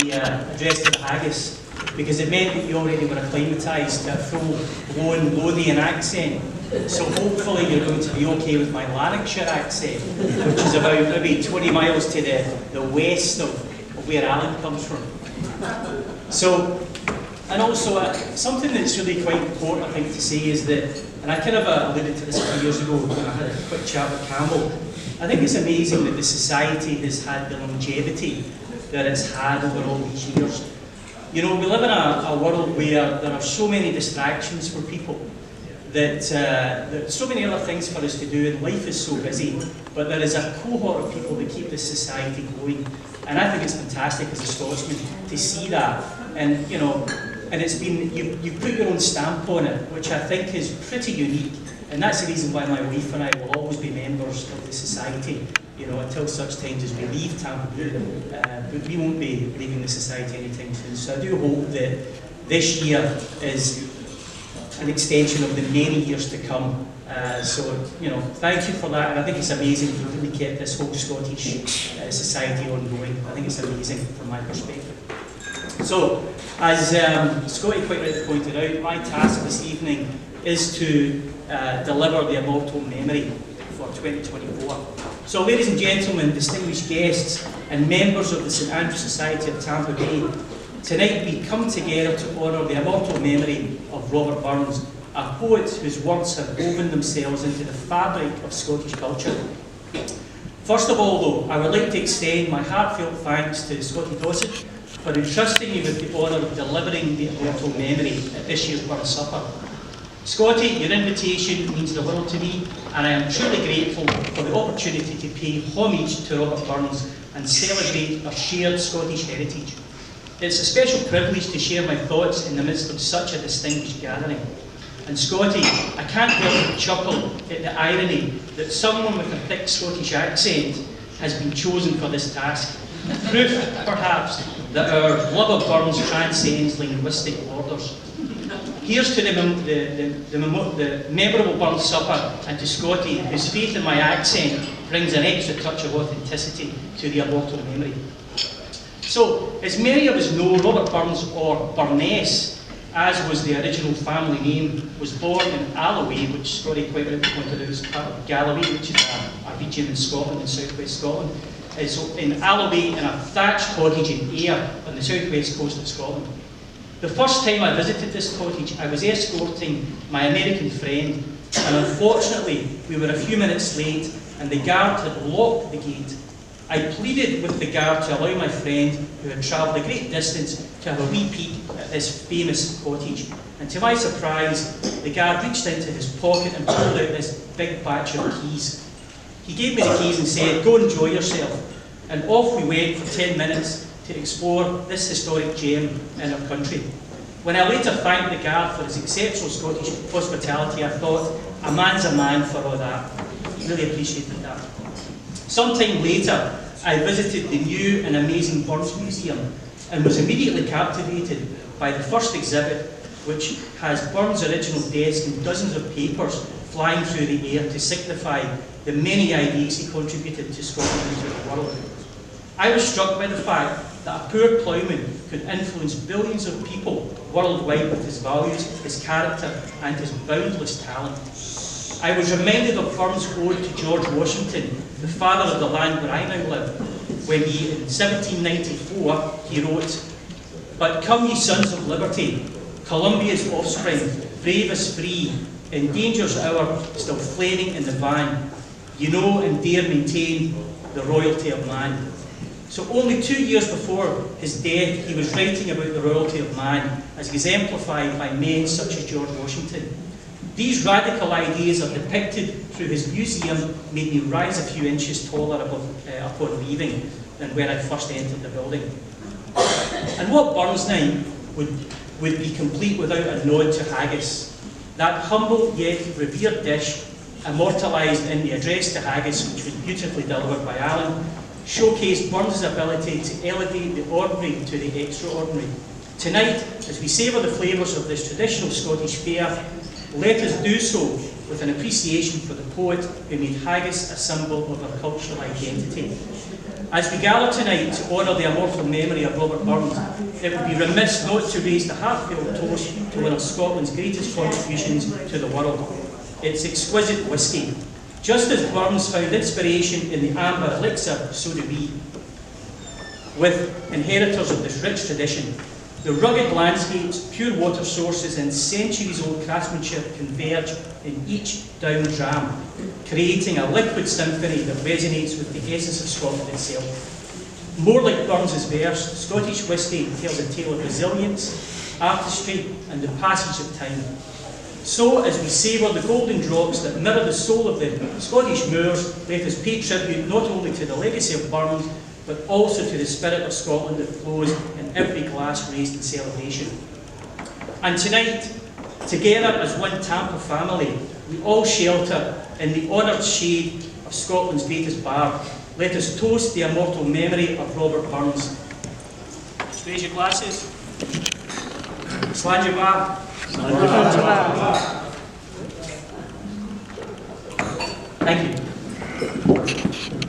addressed to the haggis, because it meant that you already were acclimatised to a full-blown Lothian accent. So hopefully you're going to be okay with my Lanarkshire accent, which is about maybe 20 miles to the west of where Alan comes from. So, and also something that's really quite important, I think, to say is that, and I kind of alluded to this a few years ago when I had a quick chat with Campbell, I think it's amazing that the society has had the longevity that it's had over all these years. You know, we live in a world where there are so many distractions for people, that so many other things for us to do, and life is so busy, but there is a cohort of people that keep this society going. And I think it's fantastic as a Scotsman to see that. And, you know, and it's been, you put your own stamp on it, which I think is pretty unique. And that's the reason why my wife and I will always be members of the society, you know, until such times as we leave Tampa. But we won't be leaving the society anytime soon. So I do hope that this year is an extension of the many years to come. So, you know, thank you for that. And I think it's amazing to really keep this whole Scottish society ongoing. I think it's amazing from my perspective. So, as Scotty quite rightly pointed out, my task this evening is to deliver the Immortal Memory for 2024. So, ladies and gentlemen, distinguished guests, and members of the St Andrews Society of Tampa Bay, tonight we come together to honour the immortal memory of Robert Burns, a poet whose words have woven themselves into the fabric of Scottish culture. First of all, though, I would like to extend my heartfelt thanks to Scotty Dawson for entrusting me with the honour of delivering the immortal memory at this year's Burns Supper. Scotty, your invitation means the world to me, and I am truly grateful for the opportunity to pay homage to Robert Burns and celebrate our shared Scottish heritage. It's a special privilege to share my thoughts in the midst of such a distinguished gathering. And Scotty, I can't help but chuckle at the irony that someone with a thick Scottish accent has been chosen for this task. Proof, perhaps, that our love of Burns transcends linguistic borders. Here's to the memorable Burns Supper, and to Scotty, whose faith in my accent brings an extra touch of authenticity to the immortal memory. So, as many of us know, Robert Burns, or Burness, as was the original family name, was born in Alloway, which Scotty quite rightly pointed out is part of Galloway, which is a region in Scotland, in southwest Scotland. So in Alloway, in a thatched cottage in Ayr, on the southwest coast of Scotland. The first time I visited this cottage, I was escorting my American friend, and unfortunately, we were a few minutes late, and the guard had locked the gate. I pleaded with the guard to allow my friend, who had travelled a great distance, to have a wee peek at this famous cottage. And to my surprise, the guard reached into his pocket and pulled out this big batch of keys. He gave me the keys and said, "Go enjoy yourself." And off we went for 10 minutes to explore this historic gem in our country. When I later thanked the guard for his exceptional Scottish hospitality, I thought, a man's a man for all that. Really appreciated that. Sometime later, I visited the new and amazing Burns Museum and was immediately captivated by the first exhibit, which has Burns' original desk and dozens of papers flying through the air to signify the many ideas he contributed to Scotland and to the world. I was struck by the fact that a poor ploughman could influence billions of people worldwide with his values, his character, and his boundless talent. I was reminded of Burns' ode to George Washington, the father of the land where I now live, when he, in 1794, he wrote, "But come ye sons of liberty, Columbia's offspring, brave as free, in danger's hour still flaring in the van, ye know and dare maintain the royalty of man." So only 2 years before his death, he was writing about the royalty of man as exemplified by men such as George Washington. These radical ideas are depicted through his museum made me rise a few inches taller upon leaving than when I first entered the building. And what Burns night would be complete without a nod to haggis, that humble yet revered dish, immortalised in the address to haggis, which was beautifully delivered by Alan, showcased Burns' ability to elevate the ordinary to the extraordinary. Tonight, as we savour the flavours of this traditional Scottish fare, let us do so with an appreciation for the poet who made haggis a symbol of our cultural identity. As we gather tonight to honour the immortal memory of Robert Burns, it would be remiss not to raise the heartfelt toast to one of Scotland's greatest contributions to the world. It's exquisite whisky. Just as Burns found inspiration in the amber elixir, so do we. With inheritors of this rich tradition, the rugged landscapes, pure water sources and centuries-old craftsmanship converge in each down dram, creating a liquid symphony that resonates with the essence of Scotland itself. More like Burns's verse, Scottish whisky tells a tale of resilience, artistry and the passage of time. So, as we savour the golden drops that mirror the soul of the Scottish moors, let us pay tribute not only to the legacy of Burns, but also to the spirit of Scotland that flows in every glass raised in celebration. And tonight, together as one Tampa family, we all shelter in the honoured shade of Scotland's greatest bard. Let us toast the immortal memory of Robert Burns. Just raise your glasses. Slán bar. Thank you.